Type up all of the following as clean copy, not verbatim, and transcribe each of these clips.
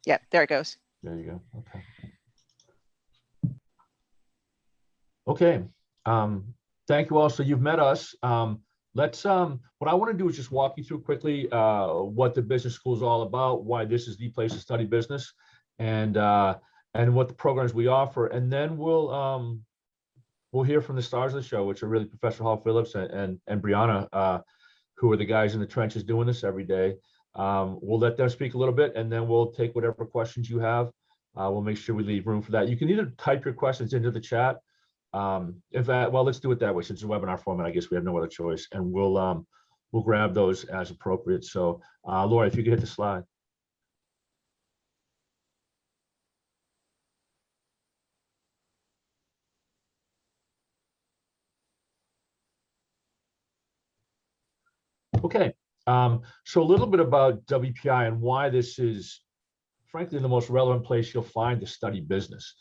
Yeah, there it goes. There you go. Okay. Thank you all. So you've met us. What I want to do is just walk you through quickly what the business school is all about, why this is the place to study business, and what the programs we offer, and then we'll hear from the stars of the show, which are really Professor Hall Phillips and Brianna, who are the guys in the trenches doing this every day. We'll let them speak a little bit, and then we'll take whatever questions you have. We'll make sure we leave room for that. You can either type your questions into the chat. Let's do it that way. Since it's a webinar format, I guess we have no other choice, and we'll grab those as appropriate. So, Laura, if you could hit the slide. Okay, so a little bit about WPI and why this is, frankly, the most relevant place you'll find to study business.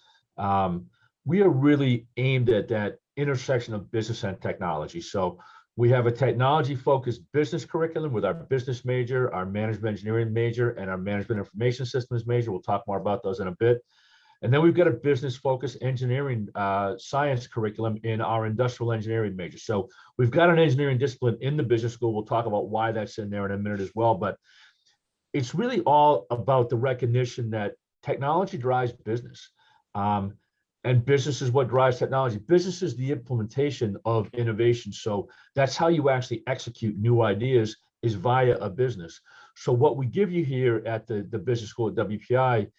We are really aimed at that intersection of business and technology. So we have a technology-focused business curriculum with our business major, our management engineering major, and our management information systems major. We'll talk more about those in a bit. And then we've got a business-focused engineering science curriculum in our industrial engineering major. So we've got an engineering discipline in the business school. We'll talk about why that's in there in a minute as well. But it's really all about the recognition that technology drives business. And business is what drives technology. Business is the implementation of innovation. So that's how you actually execute new ideas, is via a business. So what we give you here at the business school at WPI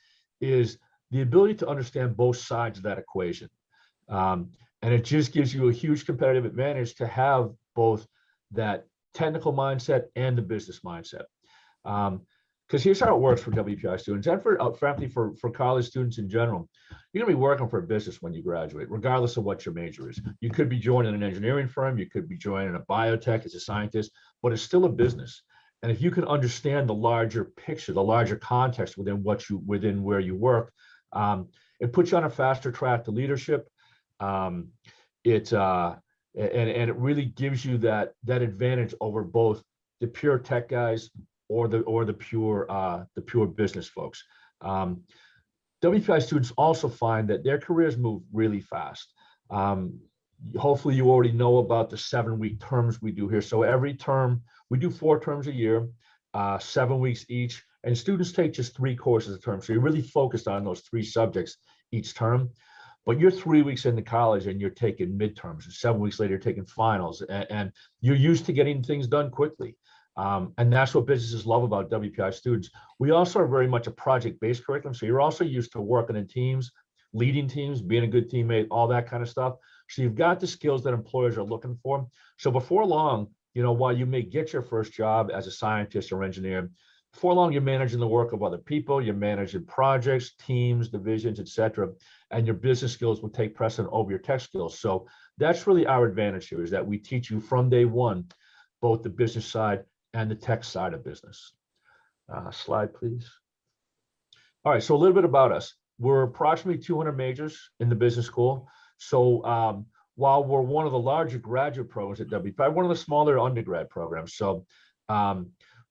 is the ability to understand both sides of that equation. And it just gives you a huge competitive advantage to have both that technical mindset and the business mindset. Because here's how it works for WPI students, and frankly, for college students in general. You're going to be working for a business when you graduate, regardless of what your major is. You could be joining an engineering firm, you could be joining a biotech as a scientist, but it's still a business. And if you can understand the larger picture, the larger context within where you work, it puts you on a faster track to leadership. And it really gives you that advantage over both the pure tech guys or the pure business folks. WPI students also find that their careers move really fast. Hopefully you already know about the 7-week terms we do here. So every term, we do 4 terms a year, 7 weeks each, and students take just 3 courses a term. So you're really focused on those 3 subjects each term. But you're 3 weeks into college and you're taking midterms, and 7 weeks later you're taking finals, and you're used to getting things done quickly. And that's what businesses love about WPI students. We also are very much a project-based curriculum. So you're also used to working in teams, leading teams, being a good teammate, all that kind of stuff. So you've got the skills that employers are looking for. So before long, while you may get your first job as a scientist or engineer, before long, you're managing the work of other people, you're managing projects, teams, divisions, et cetera, and your business skills will take precedent over your tech skills. So that's really our advantage here, is that we teach you from day one, both the business side and the tech side of business. Slide, please. All right, so a little bit about us. We're approximately 200 majors in the business school. So while we're one of the larger graduate programs at WPI, one of the smaller undergrad programs. So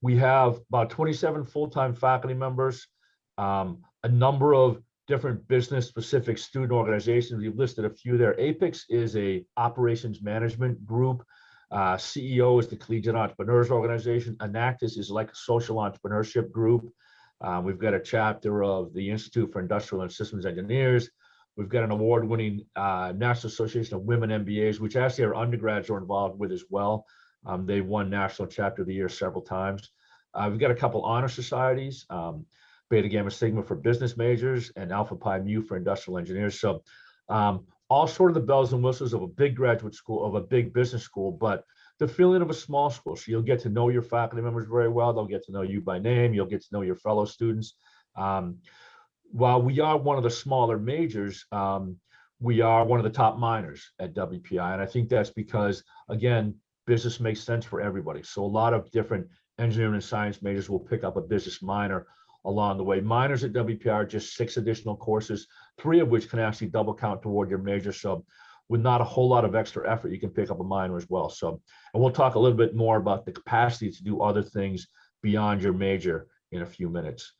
we have about 27 full-time faculty members, a number of different business-specific student organizations. We've listed a few there. APICS is a operations management group. CEO is the Collegiate Entrepreneurs Organization. Enactus is like a social entrepreneurship group. We've got a chapter of the Institute for Industrial and Systems Engineers. We've got an award-winning National Association of Women MBAs, which actually our undergrads are involved with as well. They won National Chapter of the Year several times. We've got a couple honor societies, Beta Gamma Sigma for business majors and Alpha Pi Mu for industrial engineers. So all sort of the bells and whistles of a big graduate school, of a big business school, but the feeling of a small school. So you'll get to know your faculty members very well. They'll get to know you by name. You'll get to know your fellow students. While we are one of the smaller majors, we are one of the top minors at WPI. And I think that's because, again, business makes sense for everybody. So a lot of different engineering and science majors will pick up a business minor along the way. Minors at WPI are just 6 additional courses, 3 of which can actually double count toward your major. So with not a whole lot of extra effort, you can pick up a minor as well. So, and we'll talk a little bit more about the capacity to do other things beyond your major in a few minutes.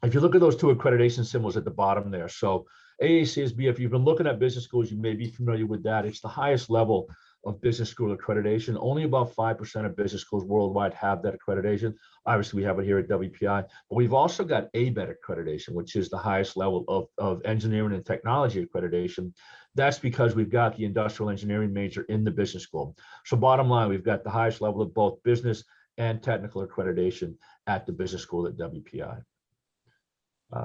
if you look at those two accreditation symbols at the bottom there, so AACSB, if you've been looking at business schools, you may be familiar with that. It's the highest level of business school accreditation. Only about 5% of business schools worldwide have that accreditation. Obviously, we have it here at WPI, but we've also got ABET accreditation, which is the highest level of engineering and technology accreditation. That's because we've got the industrial engineering major in the business school. So bottom line, we've got the highest level of both business and technical accreditation at the business school at WPI.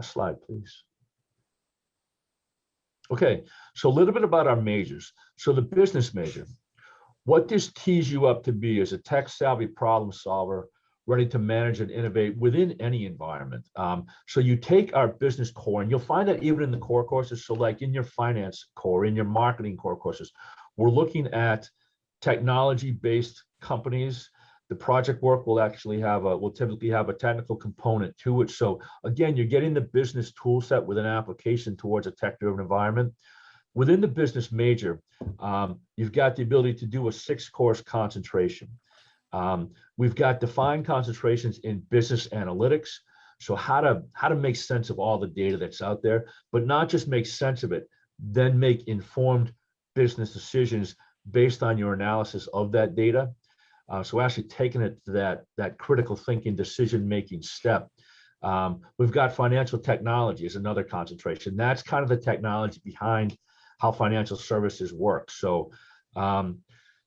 Slide, please. Okay, so a little bit about our majors. So the business major, what this tees you up to be is a tech-savvy problem solver, ready to manage and innovate within any environment. So you take our business core, and you'll find that even in the core courses, so like in your finance core, in your marketing core courses, we're looking at technology-based companies. The project work will typically have a technical component to it. So again, you're getting the business tool set with an application towards a tech-driven environment. Within the business major, you've got the ability to do a 6-course concentration. We've got defined concentrations in business analytics. So how to make sense of all the data that's out there, but not just make sense of it, then make informed business decisions based on your analysis of that data. So actually taking it to that critical thinking, decision-making step. We've got financial technology as another concentration. That's kind of the technology behind how financial services work. So,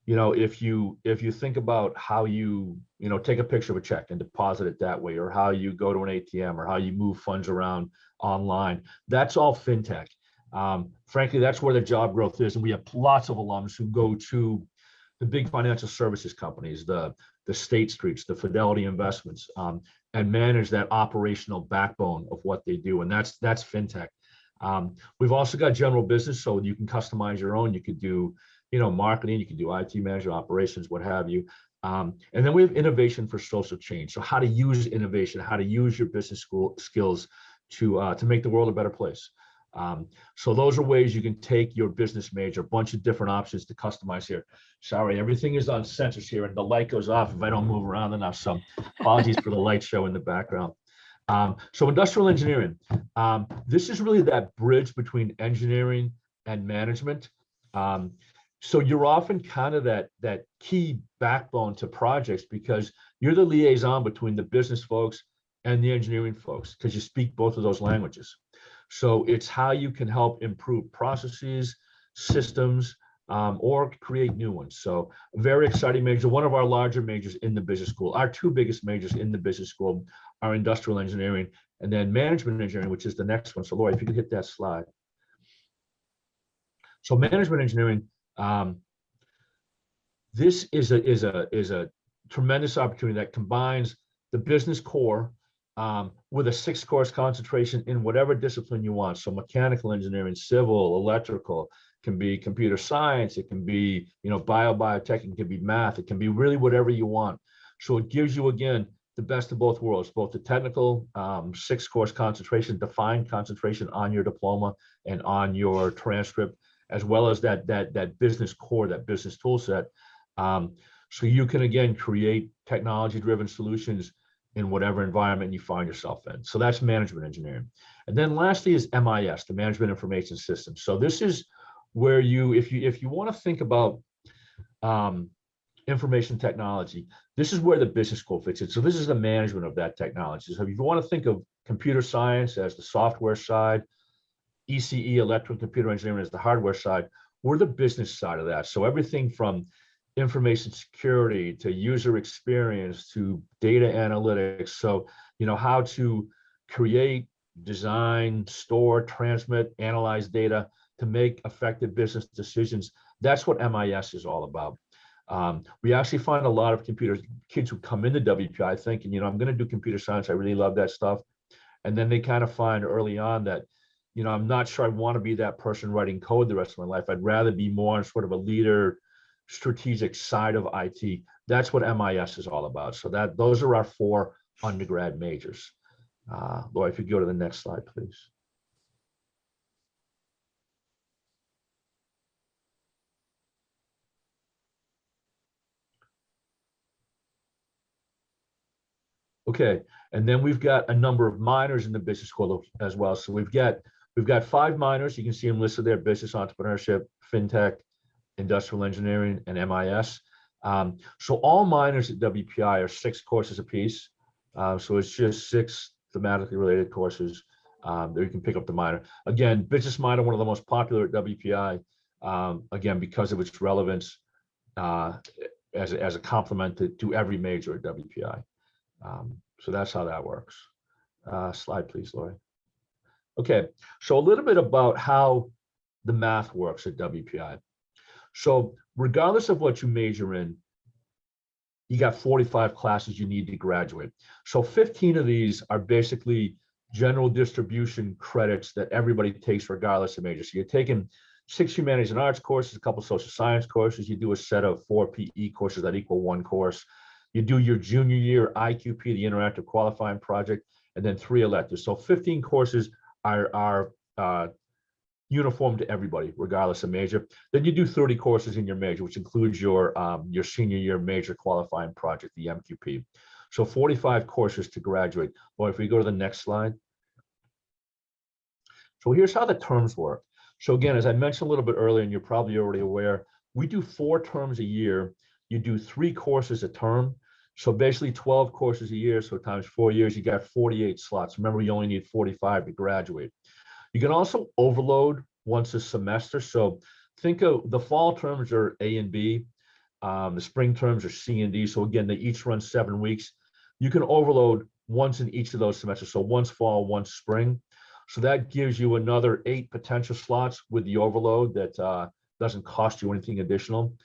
if you think about how you take a picture of a check and deposit it that way, or how you go to an ATM, or how you move funds around online, that's all fintech. Frankly, that's where the job growth is, and we have lots of alums who go to the big financial services companies, the State Streets, the Fidelity Investments, and manage that operational backbone of what they do, and that's fintech. We've also got general business, so you can customize your own. You could do, marketing, you can do IT management, operations, what have you. And then we have innovation for social change. So how to use innovation, how to use your business school skills to make the world a better place. So those are ways you can take your business major, a bunch of different options to customize here. Sorry, everything is on sensors here, and the light goes off if I don't move around enough. So apologies for the light show in the background. So industrial engineering, this is really that bridge between engineering and management. So you're often kind of that key backbone to projects, because you're the liaison between the business folks and the engineering folks, because you speak both of those languages. So it's how you can help improve processes, systems, or create new ones. So very exciting major, one of our larger majors in the business school. Our two biggest majors in the business school are industrial engineering and then management engineering, which is the next one. So Lori, if you could hit that slide. So management engineering, this is a tremendous opportunity that combines the business core with a 6-course concentration in whatever discipline you want. So mechanical engineering, civil, electrical, can be computer science, it can be biotech, it can be math, it can be really whatever you want. So it gives you, again, the best of both worlds, both the technical 6-course concentration, defined concentration on your diploma and on your transcript, as well as that business core, that business tool set. So you can, again, create technology-driven solutions in whatever environment you find yourself in. So that's management engineering. And then lastly is MIS, the Management Information System. So this is where if you want to think about information technology, this is where the business school fits in. So this is the management of that technology. So if you want to think of computer science as the software side, ECE, electrical computer engineering, as the hardware side, we're the business side of that. So everything from information security to user experience to data analytics. So, how to create, design, store, transmit, analyze data to make effective business decisions. That's what MIS is all about. We actually find a lot of kids who come into WPI thinking, I'm going to do computer science. I really love that stuff. And then they kind of find early on that, I'm not sure I want to be that person writing code the rest of my life. I'd rather be more on sort of a leader, strategic side of IT. That's what MIS is all about. So those are our 4 undergrad majors. Laura, if you go to the next slide, please. Okay, And then we've got a number of minors in the business school as well. So we've got 5 minors. You can see them listed there: business, entrepreneurship, fintech, industrial engineering, and MIS. So all minors at WPI are 6 courses apiece. So it's just 6 thematically related courses that you can pick up the minor. Again, business minor, one of the most popular at WPI, again, because of its relevance as a complement to every major at WPI. So that's how that works. Slide, please, Lori. Okay, so a little bit about how the math works at WPI. So regardless of what you major in, you got 45 classes you need to graduate. So 15 of these are basically general distribution credits that everybody takes regardless of major. So you're taking 6 humanities and arts courses, a couple social science courses. You do a set of 4 PE courses that equal 1 course. You do your junior year IQP, the interactive qualifying project, and then 3 electives. So 15 courses are uniform to everybody, regardless of major. Then you do 30 courses in your major, which includes your senior year major qualifying project, the MQP. So 45 courses to graduate. Or if we go to the next slide. So here's how the terms work. So again, as I mentioned a little bit earlier, and you're probably already aware, we do 4 terms a year. You do 3 courses a term. So basically 12 courses a year. So times 4 years, you got 48 slots. Remember, you only need 45 to graduate. You can also overload once a semester. So think of the fall terms are A and B. The spring terms are C and D. So again, they each run 7 weeks. You can overload once in each of those semesters. So once fall, once spring. So that gives you another 8 potential slots with the overload that doesn't cost you anything additional.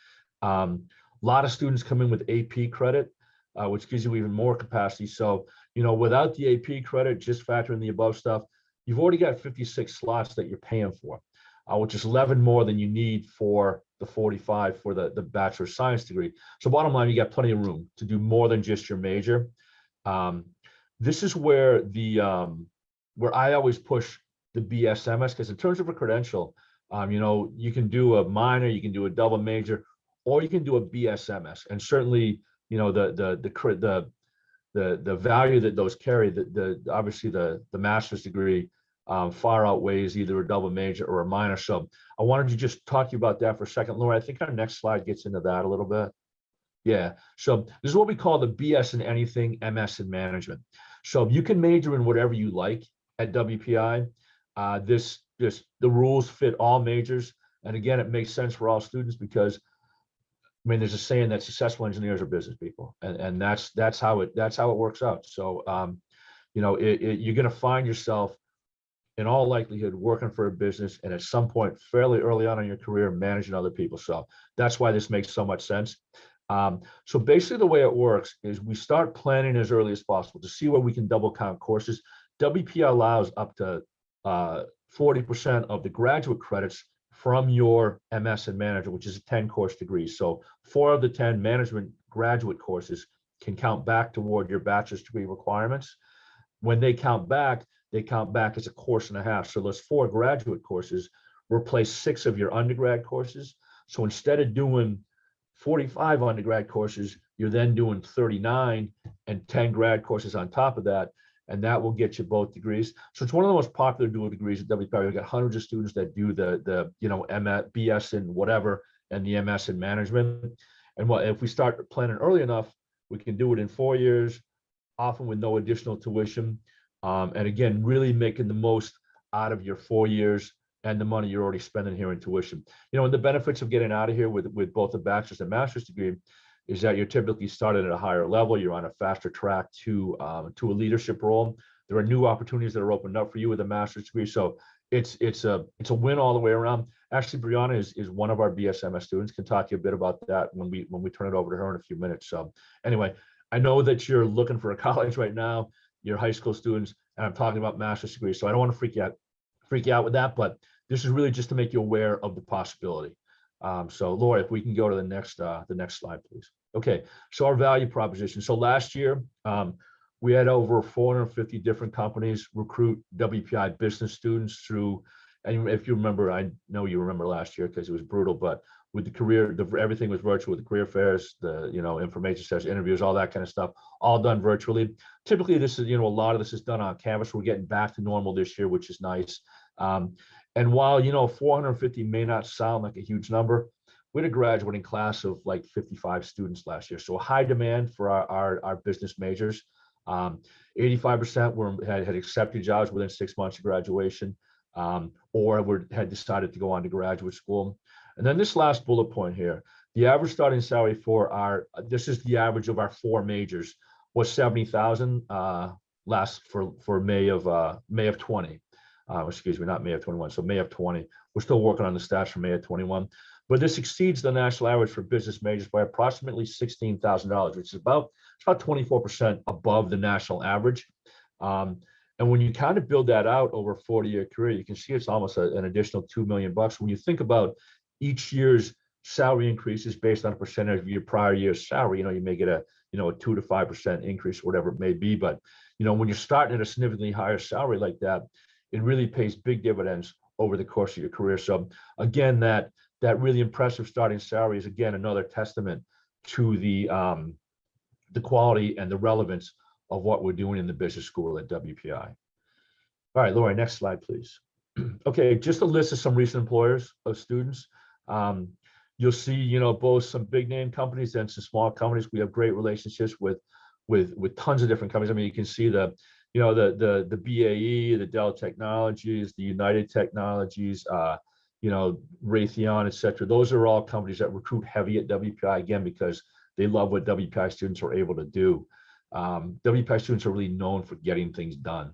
A lot of students come in with AP credit, which gives you even more capacity. So, without the AP credit, just factor in the above stuff, you've already got 56 slots that you're paying for, which is 11 more than you need for the 45 for the Bachelor of Science degree. So bottom line, you got plenty of room to do more than just your major. This is where where I always push the BSMS, because in terms of a credential, you can do a minor, you can do a double major, or you can do a BSMS. And certainly, the value that those carry, obviously the master's degree far outweighs either a double major or a minor. So I wanted to just talk to you about that for a second. Laura, I think our next slide gets into that a little bit. Yeah, so this is what we call the BS in anything, MS in management. So you can major in whatever you like at WPI. The rules fit all majors. And again, it makes sense for all students because there's a saying that successful engineers are business people, and that's how it works out. So, you're going to find yourself, in all likelihood, working for a business, and at some point, fairly early on in your career, managing other people. So that's why this makes so much sense. So basically, the way it works is we start planning as early as possible to see where we can double count courses. WPI allows up to 40% of the graduate credits from your MS in management, which is a 10-course degree. So 4 of the 10 management graduate courses can count back toward your bachelor's degree requirements. When they count back as a course and a half. So those 4 graduate courses replace 6 of your undergrad courses. So instead of doing 45 undergrad courses, you're then doing 39 and 10 grad courses on top of that. And that will get you both degrees. So it's one of the most popular dual degrees at WPI. We've got hundreds of students that do the BS in whatever and the MS in management. And if we start planning early enough, we can do it in 4 years, often with no additional tuition. And again, really making the most out of your 4 years and the money you're already spending here in tuition. And the benefits of getting out of here with both a bachelor's and master's degree is that you're typically started at a higher level. You're on a faster track to a leadership role. There are new opportunities that are opened up for you with a master's degree. So it's a win all the way around. Actually, Brianna is one of our BSMS students. Can talk to you a bit about that when we turn it over to her in a few minutes. So anyway, I know that you're looking for a college right now. You're high school students, and I'm talking about master's degrees. So I don't want to freak you out with that, but this is really just to make you aware of the possibility. So Laura, if we can go to the next slide, please. Okay, so our value proposition. So last year, we had over 450 different companies recruit WPI business students through, and if you remember, I know you remember last year because it was brutal, but with the career, everything was virtual with the career fairs, the information sessions, interviews, all that kind of stuff, all done virtually. Typically, this is a lot of this is done on campus. We're getting back to normal this year, which is nice. And while 450 may not sound like a huge number, we had a graduating class of like 55 students last year, so a high demand for our business majors. 85% had accepted jobs within 6 months of graduation, or had decided to go on to graduate school. And then this last bullet point here, the average starting salary for this is the average of our 4 majors, was 70,000 for May of 20. Excuse me, not May of 21, so May of 20. We're still working on the stats for May of 21. But this exceeds the national average for business majors by approximately $16,000, which is about 24% above the national average. And when you kind of build that out over a 40-year career, you can see it's almost an additional $2 million. When you think about each year's salary increases based on a percentage of your prior year's salary, you may get a 2 to 5% increase, or whatever it may be. But when you're starting at a significantly higher salary like that, it really pays big dividends over the course of your career. So again, that really impressive starting salary is again another testament to the quality and the relevance of what we're doing in the business school at WPI. All right, Lori, next slide, please. Okay, just a list of some recent employers of students. You'll see, both some big name companies and some small companies. We have great relationships with tons of different companies. I mean, you can see the BAE, the Dell Technologies, the United Technologies, Raytheon, et cetera. Those are all companies that recruit heavy at WPI, again, because they love what WPI students are able to do. WPI students are really known for getting things done.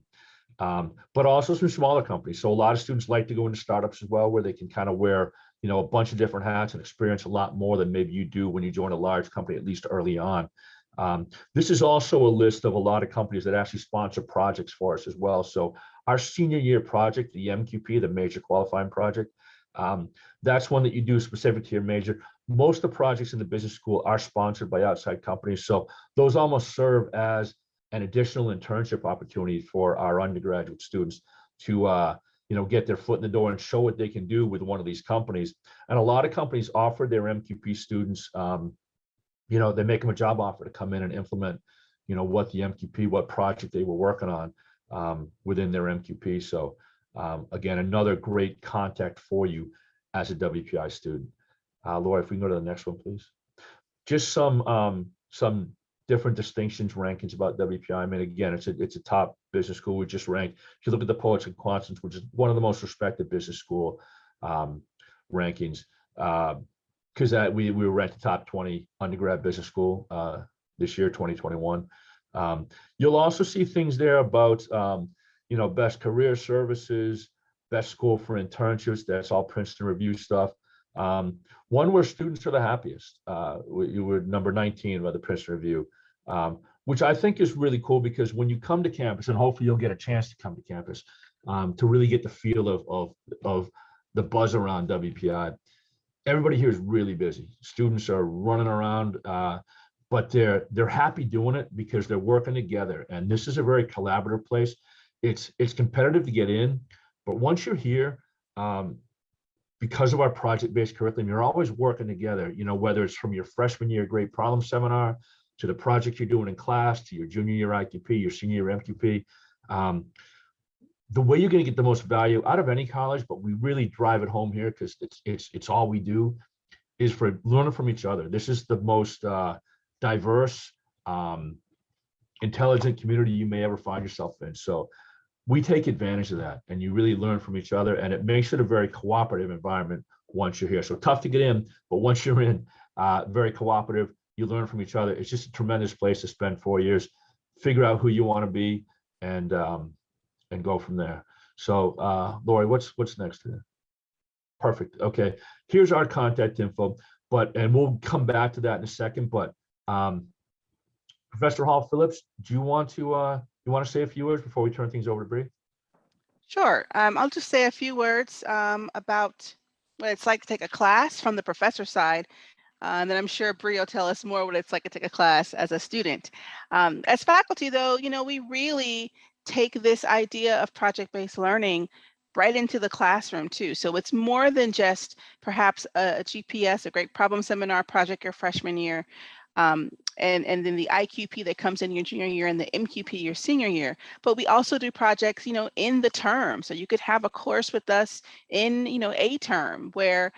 But also some smaller companies. So a lot of students like to go into startups as well, where they can kind of wear, a bunch of different hats and experience a lot more than maybe you do when you join a large company, at least early on. This is also a list of a lot of companies that actually sponsor projects for us as well. So our senior year project, the MQP, the Major Qualifying Project, that's one that you do specific to your major. Most of the projects in the business school are sponsored by outside companies. So those almost serve as an additional internship opportunity for our undergraduate students to get their foot in the door and show what they can do with one of these companies. And a lot of companies offer their MQP students, they make them a job offer to come in and implement, what the MQP, what project they were working on within their MQP. So again, another great contact for you as a WPI student. Laura, if we can go to the next one, please. Just some different distinctions, rankings about WPI. I mean, again, it's a top business school. We just ranked. If you look at the Poets and Quantums, which is one of the most respected business school rankings, because we were ranked the top 20 undergrad business school this year, 2021. You'll also see things there about best career services, best school for internships. That's all Princeton Review stuff. One where students are the happiest. You were number 19 by the Princeton Review, which I think is really cool, because when you come to campus, and hopefully you'll get a chance to come to campus to really get the feel of the buzz around WPI. Everybody here is really busy. Students are running around, but they're happy doing it because they're working together. And this is a very collaborative place. It's competitive to get in, but once you're here, because of our project-based curriculum, you're always working together, whether it's from your freshman year great problem seminar to the project you're doing in class, to your junior year IQP, your senior year MQP. The way you're going to get the most value out of any college, but we really drive it home here because it's all we do, is for learning from each other. This is the most diverse, intelligent community you may ever find yourself in. So we take advantage of that, and you really learn from each other, and it makes it a very cooperative environment once you're here. So tough to get in, but once you're in, very cooperative. You learn from each other. It's just a tremendous place to spend 4 years, figure out who you want to be, and go from there. So Lori, what's next here? Perfect. Okay, here's our contact info, and we'll come back to that in a second. But Professor Hall Phillips, do you want to say a few words before we turn things over to Bree? Sure. I'll just say a few words about what it's like to take a class from the professor side. And then I'm sure Bree will tell us more what it's like to take a class as a student. As faculty, though, we really take this idea of project-based learning right into the classroom too. So it's more than just perhaps a GPS, a great problem seminar project your freshman year, and then the IQP that comes in your junior year and the MQP your senior year. But we also do projects, in the term. So you could have a course with us in, a term where,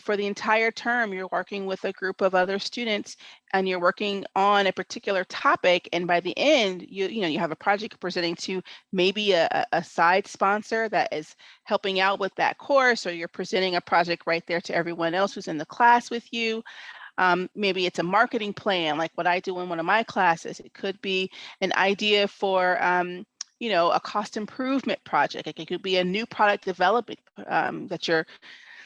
for the entire term, you're working with a group of other students and you're working on a particular topic. And by the end, you have a project you're presenting to maybe a side sponsor that is helping out with that course, or you're presenting a project right there to everyone else who's in the class with you. Maybe it's a marketing plan, like what I do in one of my classes. It could be an idea for, a cost improvement project. It could be a new product development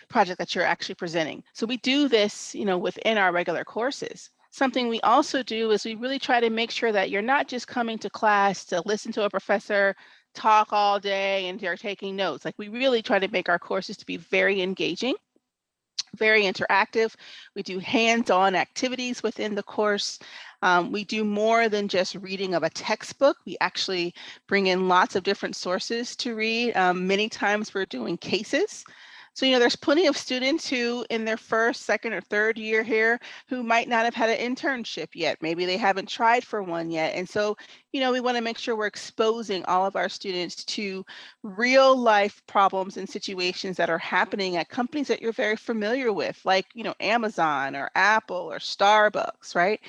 project that you're actually presenting. So we do this, within our regular courses. Something we also do is we really try to make sure that you're not just coming to class to listen to a professor talk all day and you're taking notes. Like, we really try to make our courses to be very engaging, very interactive. We do hands-on activities within the course. We do more than just reading of a textbook. We actually bring in lots of different sources to read. Many times we're doing cases. So, there's plenty of students who in their first, second, or third year here who might not have had an internship yet. Maybe they haven't tried for one yet. And so, we want to make sure we're exposing all of our students to real life problems and situations that are happening at companies that you're very familiar with, like, Amazon or Apple or Starbucks, right?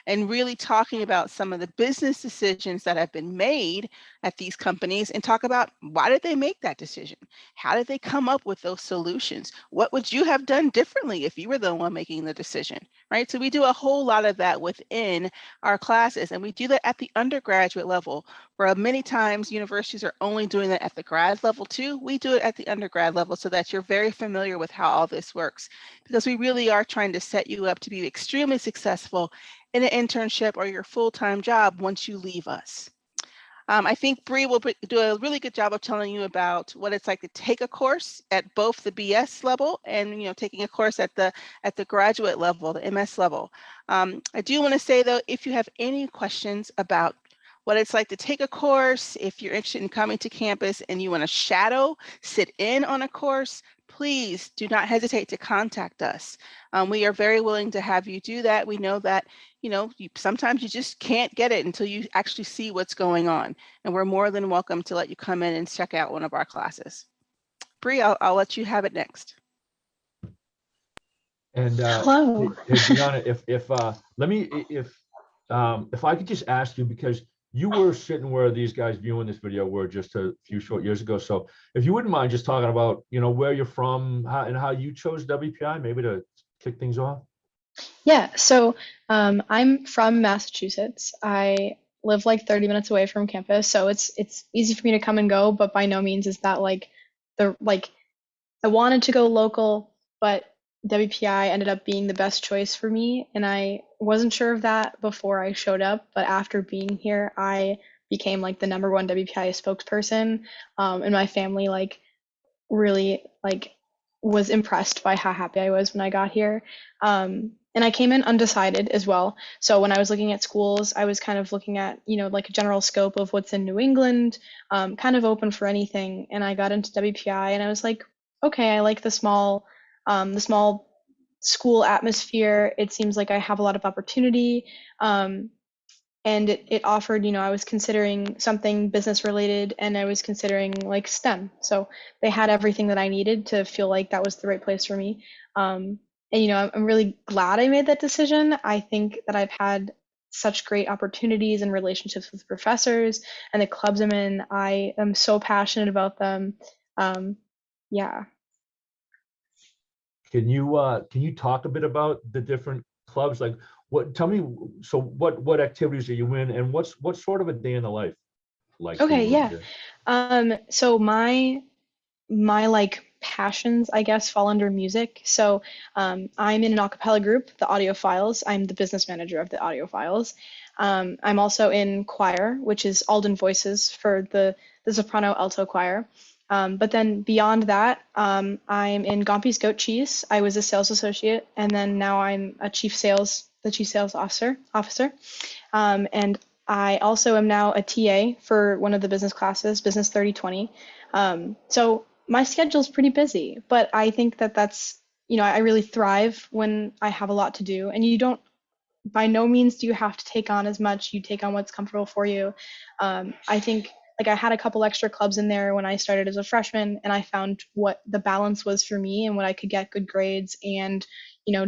And really talking about some of the business decisions that have been made at these companies and talk about, why did they make that decision? How did they come up with those solutions? What would you have done differently if you were the one making the decision, right? So we do a whole lot of that within our classes, and we do that at the undergraduate level, where many times universities are only doing that at the grad level too. We do it at the undergrad level so that you're very familiar with how all this works, because we really are trying to set you up to be extremely successful in an internship or your full-time job once you leave us. I think Bree will do a really good job of telling you about what it's like to take a course at both the BS level and, taking a course at the graduate level, the MS level. I do want to say though, if you have any questions about what it's like to take a course, if you're interested in coming to campus and you want to sit in on a course, please do not hesitate to contact us. We are very willing to have you do that. We know that, sometimes you just can't get it until you actually see what's going on. And we're more than welcome to let you come in and check out one of our classes. Bree, I'll let you have it next. And Hello. hey, Brianna, if I could just ask you, because you were sitting where these guys viewing this video were just a few short years ago. So if you wouldn't mind just talking about, where you're from, and how you chose WPI, maybe to kick things off. Yeah, so I'm from Massachusetts. I live like 30 minutes away from campus, so it's easy for me to come and go, but by no means is that like I wanted to go local, but WPI ended up being the best choice for me, and I wasn't sure of that before I showed up, but after being here, I became like the #1 WPI spokesperson, and my family really was impressed by how happy I was when I got here. And I came in undecided as well. So when I was looking at schools, I was kind of looking at, like a general scope of what's in New England, kind of open for anything. And I got into WPI and I was like, okay, I like the small school atmosphere. It seems like I have a lot of opportunity. And it offered, I was considering something business related and I was considering like STEM. So they had everything that I needed to feel like that was the right place for me. And, I'm really glad I made that decision. I think that I've had such great opportunities and relationships with professors and the clubs I'm in. I am so passionate about them. Yeah. Can you talk a bit about the different clubs? Like, tell me, so what activities are you in, and what's sort of a day in the life like for Okay, you over yeah. So my like passions, I guess, fall under music. So I'm in an a cappella group, the Audiophiles. I'm the business manager of the Audiophiles. I'm also in choir, which is Alden Voices for the soprano alto choir. But then beyond that, I'm in Gumpys Goat Cheese. I was a sales associate, and then now I'm the chief sales officer. And I also am now a TA for one of the business classes, Business 3020. So My schedule's pretty busy, but I think that that's, I really thrive when I have a lot to do. And you don't, by no means do you have to take on as much. You take on what's comfortable for you. I think like I had a couple extra clubs in there when I started as a freshman, and I found what the balance was for me and what I could get good grades and,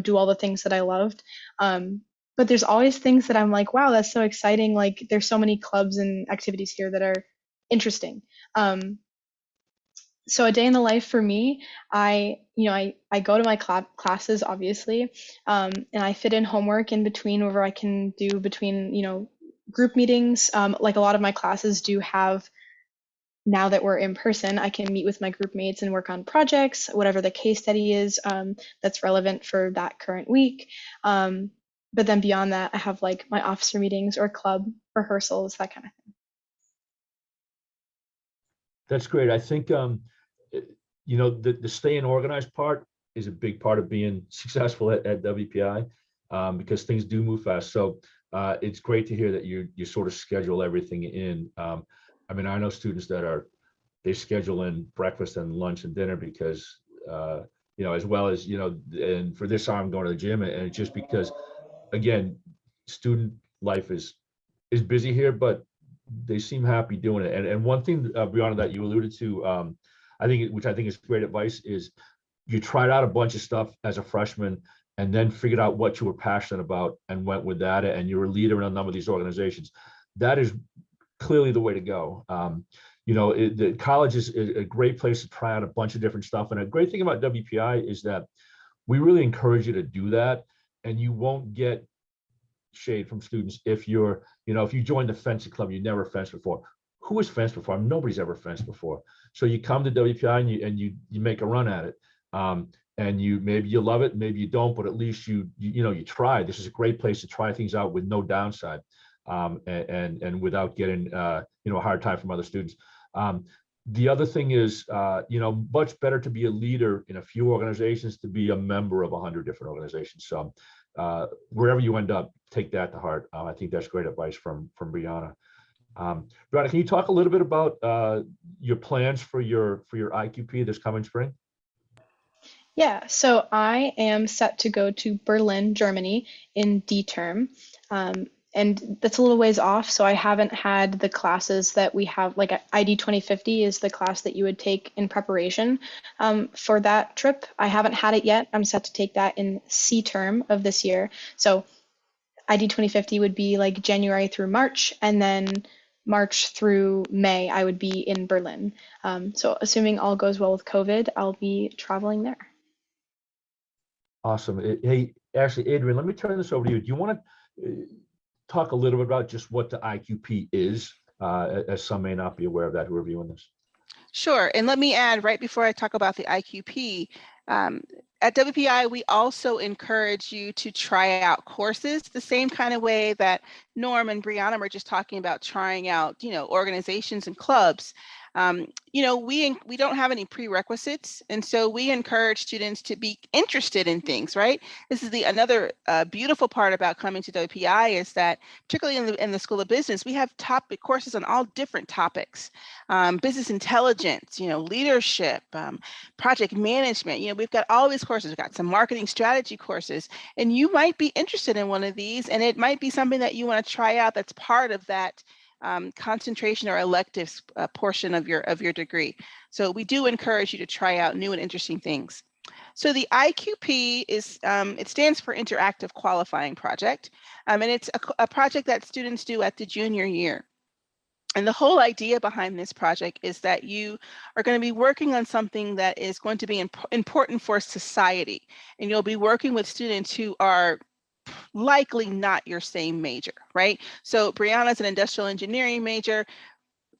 do all the things that I loved. But there's always things that I'm like, wow, that's so exciting. Like there's so many clubs and activities here that are interesting. So a day in the life for me, I go to my classes obviously, and I fit in homework in between wherever I can do between, group meetings. Like a lot of my classes do have, now that we're in person, I can meet with my group mates and work on projects, whatever the case study is, that's relevant for that current week. But then beyond that, I have like my officer meetings or club rehearsals, that kind of thing. That's great. I think, the staying organized part is a big part of being successful at WPI, because things do move fast. So it's great to hear that you sort of schedule everything in. I mean, I know students that they schedule in breakfast and lunch and dinner because, as well as, and for this I'm going to the gym, and it's just because, again, student life is busy here, but they seem happy doing it. And one thing, Brianna, that you alluded to, which I think is great advice, is you tried out a bunch of stuff as a freshman and then figured out what you were passionate about and went with that. And you're a leader in a number of these organizations. That is clearly the way to go. The college is a great place to try out a bunch of different stuff. And a great thing about WPI is that we really encourage you to do that, and you won't get shade from students if if you join the fencing club, you never fenced before. Who has fenced before? Nobody's ever fenced before. So you come to WPI and you make a run at it. And maybe you love it, maybe you don't, but at least you try. This is a great place to try things out with no downside, and without getting a hard time from other students. The other thing is, much better to be a leader in a few organizations to be a member of 100 different organizations. So wherever you end up, take that to heart. I think that's great advice from Brianna. Brianna, can you talk a little bit about your plans for your IQP this coming spring? Yeah, so I am set to go to Berlin, Germany in D term. And that's a little ways off, so I haven't had the classes that we have, like ID 2050 is the class that you would take in preparation for that trip. I haven't had it yet. I'm set to take that in C term of this year. So ID 2050 would be like January through March, and then March through May, I would be in Berlin. So assuming all goes well with COVID, I'll be traveling there. Awesome. Hey, actually, Adrian, let me turn this over to you. Do you want to talk a little bit about just what the IQP is, as some may not be aware of that who are viewing this? Sure. And let me add, right before I talk about the IQP, at WPI, we also encourage you to try out courses the same kind of way that Norm and Brianna were just talking about trying out, organizations and clubs. We don't have any prerequisites, and so we encourage students to be interested in things, right? This is another beautiful part about coming to WPI is that, particularly in the School of Business, we have topic courses on all different topics, business intelligence, leadership, project management. We've got all these courses. We've got some marketing strategy courses, and you might be interested in one of these, and it might be something that you want to try out that's part of that concentration or electives portion of your degree. So we do encourage you to try out new and interesting things. So the IQP is, it stands for Interactive Qualifying Project, and it's a project that students do at the junior year. And the whole idea behind this project is that you are going to be working on something that is going to be important for society, and you'll be working with students who are likely not your same major, right? So Brianna's an industrial engineering major.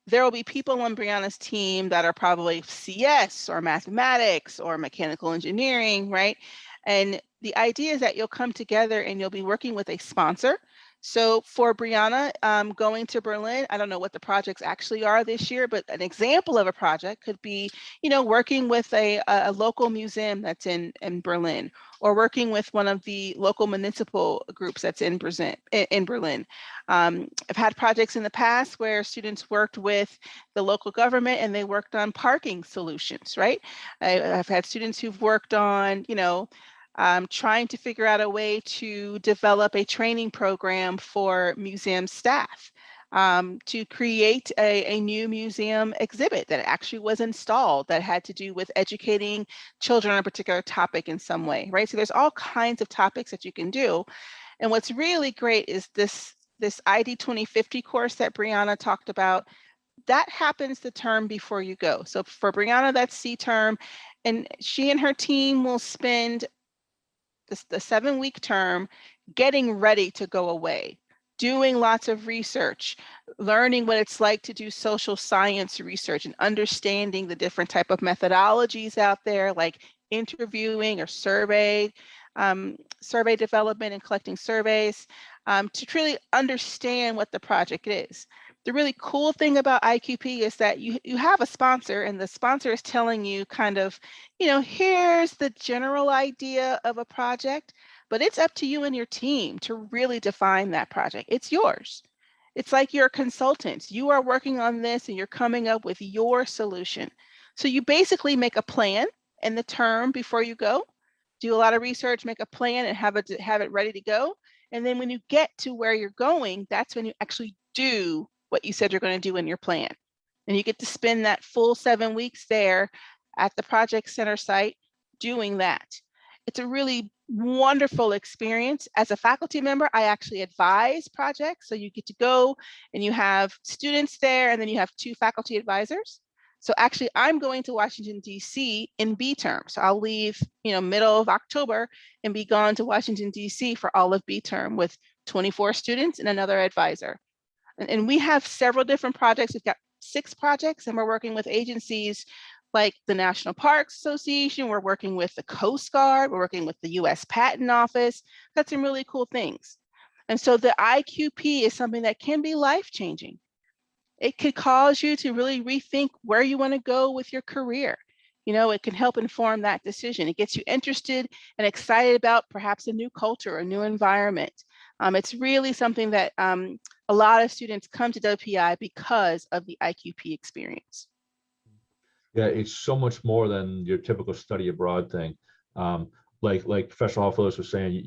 There will be people on Brianna's team that are probably CS or mathematics or mechanical engineering, right? And the idea is that you'll come together and you'll be working with a sponsor So for Brianna, going to Berlin, I don't know what the projects actually are this year, but an example of a project could be, working with a local museum that's in Berlin, or working with one of the local municipal groups that's in Berlin. I've had projects in the past where students worked with the local government and they worked on parking solutions, right? I've had students who've worked on, trying to figure out a way to develop a training program for museum staff, to create a new museum exhibit that actually was installed that had to do with educating children on a particular topic in some way, right? So there's all kinds of topics that you can do. And what's really great is this ID 2050 course that Brianna talked about. That happens the term before you go. So for Brianna, that's C term, and she and her team will spend the 7-week term getting ready to go away, doing lots of research, learning what it's like to do social science research and understanding the different type of methodologies out there, like interviewing or survey development and collecting surveys, to truly understand what the project is. The really cool thing about IQP is that you have a sponsor, and the sponsor is telling you kind of, here's the general idea of a project, but it's up to you and your team to really define that project. It's yours. It's like you're a consultant. You are working on this and you're coming up with your solution. So you basically make a plan in the term before you go, do a lot of research, make a plan, and have it ready to go. And then when you get to where you're going, that's when you actually do what you said you're going to do in your plan. And you get to spend that full 7 weeks there at the project center site doing that. It's a really wonderful experience. As a faculty member, I actually advise projects. So you get to go and you have students there, and then you have 2 faculty advisors. So actually, I'm going to Washington, D.C. in B term. So I'll leave, middle of October and be gone to Washington, D.C. for all of B term with 24 students and another advisor. And we have several different projects. We've got 6 projects, and we're working with agencies like the National Parks Association. We're working with the Coast Guard. We're working with the U.S. Patent Office. Got some really cool things. And so the IQP is something that can be life-changing. It could cause you to really rethink where you want to go with your career. It can help inform that decision. It gets you interested and excited about perhaps a new culture, a new environment. It's really something that a lot of students come to WPI because of the IQP experience. Yeah, it's so much more than your typical study abroad thing. Like Professor Hall Phillips was saying,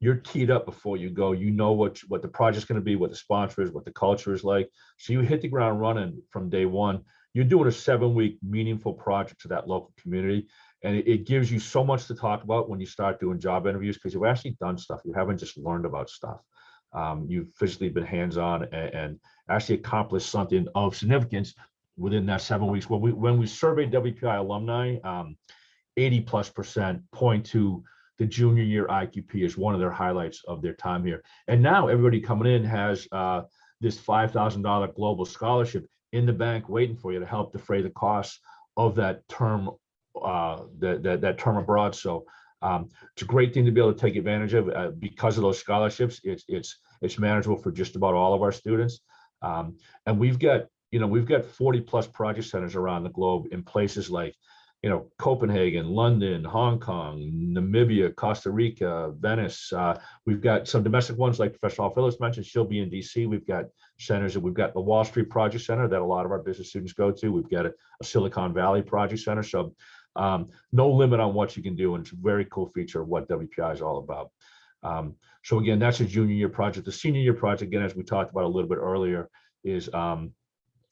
you're teed up before you go. You know what the project's going to be, what the sponsor is, what the culture is like. So you hit the ground running from day one. You're doing a 7-week meaningful project to that local community, and it gives you so much to talk about when you start doing job interviews, because you've actually done stuff. You haven't just learned about stuff. You've physically been hands-on and actually accomplished something of significance within that 7 weeks. When we surveyed WPI alumni, 80+% point to the junior year IQP as one of their highlights of their time here. And now everybody coming in has this $5,000 global scholarship in the bank waiting for you to help defray the costs of that term, that term abroad. So it's a great thing to be able to take advantage of because of those scholarships. It's manageable for just about all of our students. And we've got 40+ project centers around the globe in places like, Copenhagen, London, Hong Kong, Namibia, Costa Rica, Venice. We've got some domestic ones like Professor Hall Phillips mentioned. She'll be in DC. We've got centers, and we've got the Wall Street Project Center that a lot of our business students go to. We've got a Silicon Valley Project Center. So no limit on what you can do. And it's a very cool feature of what WPI is all about. So again, that's a junior year project. The senior year project, again, as we talked about a little bit earlier, is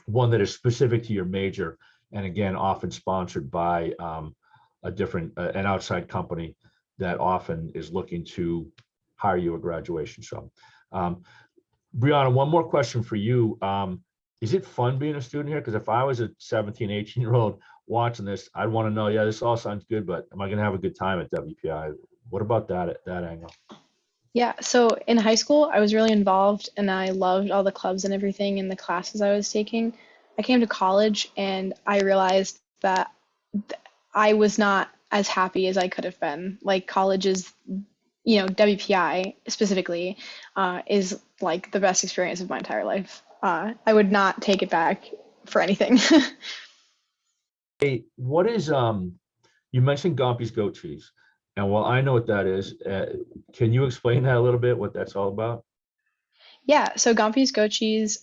one that is specific to your major, and again, often sponsored by an outside company that often is looking to hire you at graduation. So, Brianna, one more question for you. Is it fun being a student here? Because if I was a 17, 18-year-old watching this, I'd want to know, yeah, this all sounds good, but am I going to have a good time at WPI? What about that angle? Yeah, so in high school, I was really involved and I loved all the clubs and everything in the classes I was taking. I came to college and I realized that I was not as happy as I could have been. Like college is WPI specifically is like the best experience of my entire life. I would not take it back for anything. Hey, what is you mentioned Gumpy's goat cheese, and while I know what that is, can you explain that a little bit, what that's all about? Yeah, so Gumpy's Goat Cheese,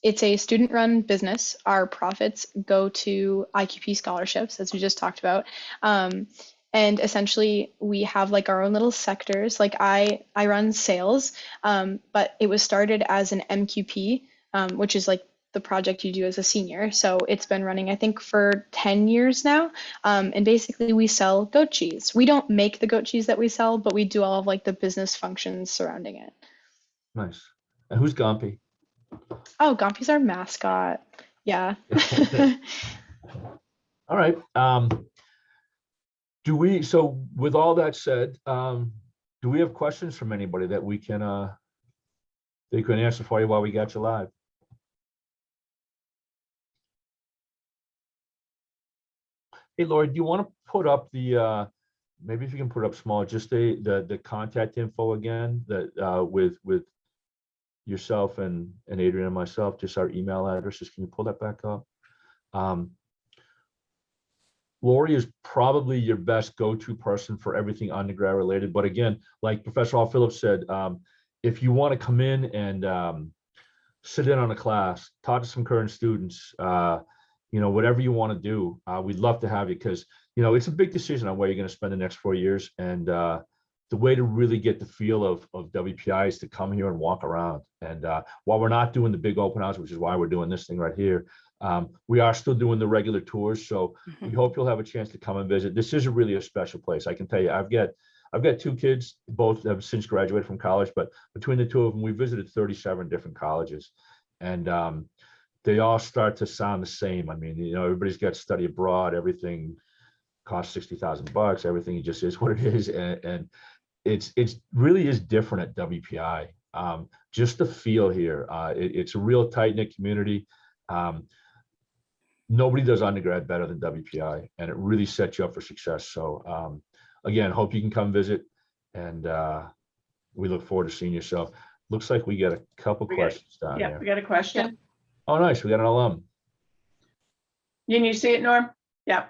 it's a student-run business. Our profits go to IQP scholarships, as we just talked about. Um, and essentially, we have like our own little sectors. Like I run sales, but it was started as an MQP, which is like the project you do as a senior. So it's been running, I think, for 10 years now. And basically, we sell goat cheese. We don't make the goat cheese that we sell, but we do all of like the business functions surrounding it. Nice. And who's Gumpy? Oh, Gumpy's our mascot. Yeah. All right. So with all that said, do we have questions from anybody that we can they can answer for you while we got you live? Hey, Lori, do you want to put up the maybe if you can put up small, just the contact info again, that with yourself and Adrian and myself, just our email addresses. Can you pull that back up? Lori is probably your best go-to person for everything undergrad related. But again, like Professor Phillips said, if you want to come in and sit in on a class, talk to some current students, whatever you want to do, we'd love to have you, because it's a big decision on where you're going to spend the next 4 years. And the way to really get the feel of WPI is to come here and walk around. And while we're not doing the big open house, which is why we're doing this thing right here, we are still doing the regular tours. So we hope you'll have a chance to come and visit. This is really a special place. I can tell you, I've got 2 kids, both have since graduated from college, but between the 2 of them, we visited 37 different colleges. And they all start to sound the same. I mean, everybody's got study abroad, everything costs $60,000, everything just is what it is. And it's really is different at WPI. Just the feel here, it's a real tight-knit community. Nobody does undergrad better than WPI, and it really sets you up for success. So again, hope you can come visit, and we look forward to seeing yourself. Looks like we got a couple questions down Yeah, there. we got a question. Oh, nice. We got an alum. Can you see it, Norm? Yeah.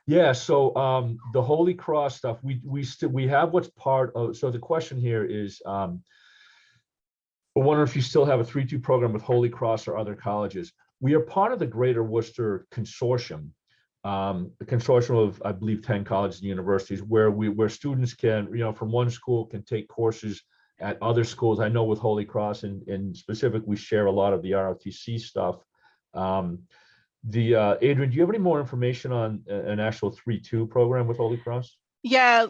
Yeah. So the Holy Cross stuff, we have what's part of. So the question here is, I wonder if you still have a 3-2 program with Holy Cross or other colleges. We are part of the Greater Worcester Consortium, a consortium of, I believe, 10 colleges and universities, where students can, from one school can take courses at other schools. I know with Holy Cross and specific, we share a lot of the ROTC stuff. Adrian, do you have any more information on an actual 3-2 program with Holy Cross? Yeah,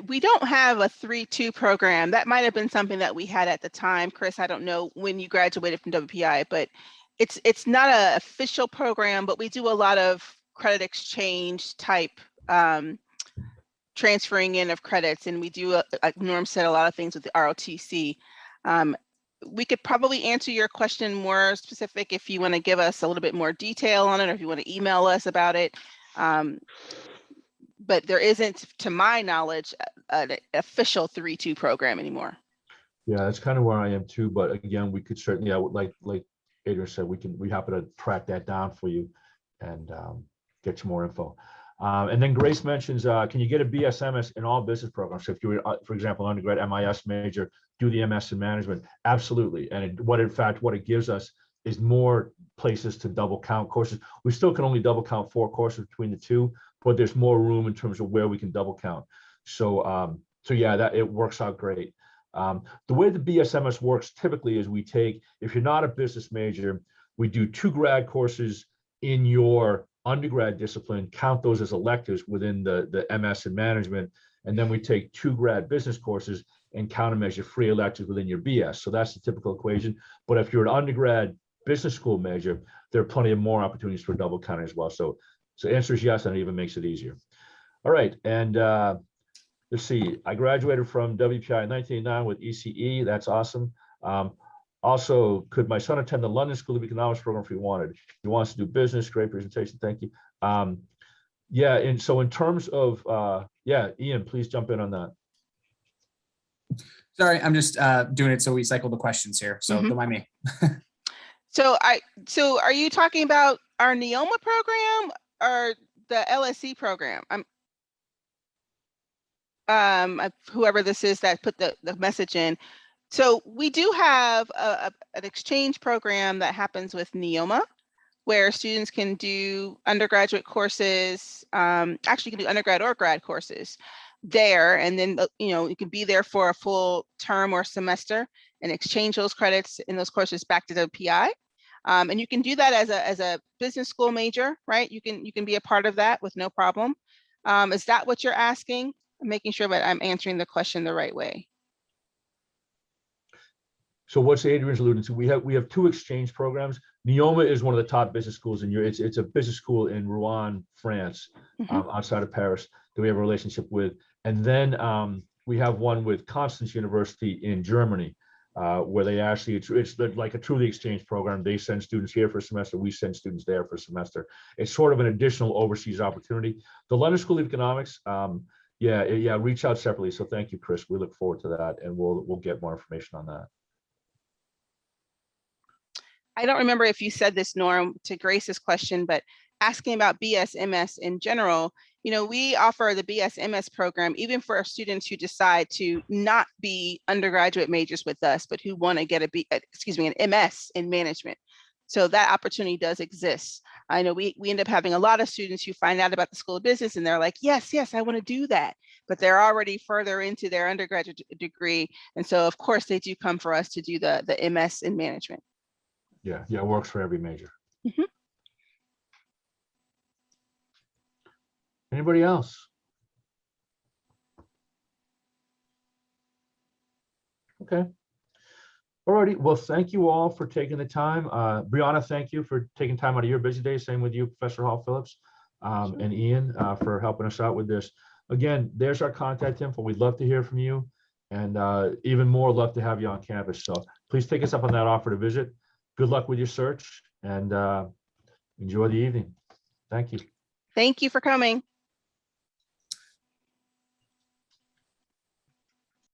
we don't have a 3-2 program. That might have been something that we had at the time. Chris, I don't know when you graduated from WPI, but it's not an official program, but we do a lot of credit exchange type transferring in of credits, and we do, like Norm said, a lot of things with the ROTC. We could probably answer your question more specific if you want to give us a little bit more detail on it, or if you want to email us about it. But there isn't, to my knowledge, an official 3-2 program anymore. Yeah, that's kind of where I am too. But again, we could certainly, I would like Adrian said, we happen to track that down for you and get you more info. And then Grace mentions, can you get a BSMS in all business programs? So if you were, for example, undergrad MIS major, do the MS in management? Absolutely. And what it gives us is more places to double count courses. We still can only double count 4 courses between the 2, but there's more room in terms of where we can double count. So yeah, that it works out great. The way the BSMS works typically is we take, if you're not a business major, we do 2 grad courses in your undergrad discipline, count those as electives within the MS in management, and then we take 2 grad business courses and count them as your free electives within your BS. So that's the typical equation. But if you're an undergrad business school major, there are plenty of more opportunities for double counting as well. So the answer is yes, and it even makes it easier. All right, and let's see. I graduated from WPI in 1989 with ECE. That's awesome. Also, could my son attend the London School of Economics program if he wanted? He wants to do business. Great presentation. Thank you. Yeah, and so in terms of, yeah, Ian, please jump in on that. Sorry, I'm just doing it so we cycle the questions here. So don't mind me. So are you talking about our Neoma program or the LSE program? Whoever this is that put the message in. So we do have an exchange program that happens with Neoma, where students can do undergraduate courses. Actually, you can do undergrad or grad courses there, and then you can be there for a full term or semester and exchange those credits in those courses back to WPI. And you can do that as a business school major, right? You can be a part of that with no problem. Is that what you're asking? I'm making sure that I'm answering the question the right way. So what's Adrian's alluding to? We have two exchange programs. Neoma is one of the top business schools in Europe. It's a business school in Rouen, France, outside of Paris that we have a relationship with. And then we have one with Constance University in Germany, where they actually, it's like a truly exchange program. They send students here for a semester. We send students there for a semester. It's sort of an additional overseas opportunity. The London School of Economics, yeah, reach out separately. So thank you, Chris. We look forward to that, and we'll get more information on that. I don't remember if you said this, Norm, to Grace's question, but asking about BS/MS in general, we offer the BS/MS program even for our students who decide to not be undergraduate majors with us, but who want to get an MS in management. So that opportunity does exist. I know we end up having a lot of students who find out about the School of Business and they're like, yes, I want to do that. But they're already further into their undergraduate degree. And so of course they do come for us to do the MS in management. Yeah, it works for every major. Anybody else? Okay. All righty. Well, thank you all for taking the time. Brianna, thank you for taking time out of your busy day. Same with you, Professor Hall Phillips, and Ian for helping us out with this. Again, there's our contact info. We'd love to hear from you, and even more, love to have you on campus. So please take us up on that offer to visit. Good luck with your search, and enjoy the evening. Thank you. Thank you for coming.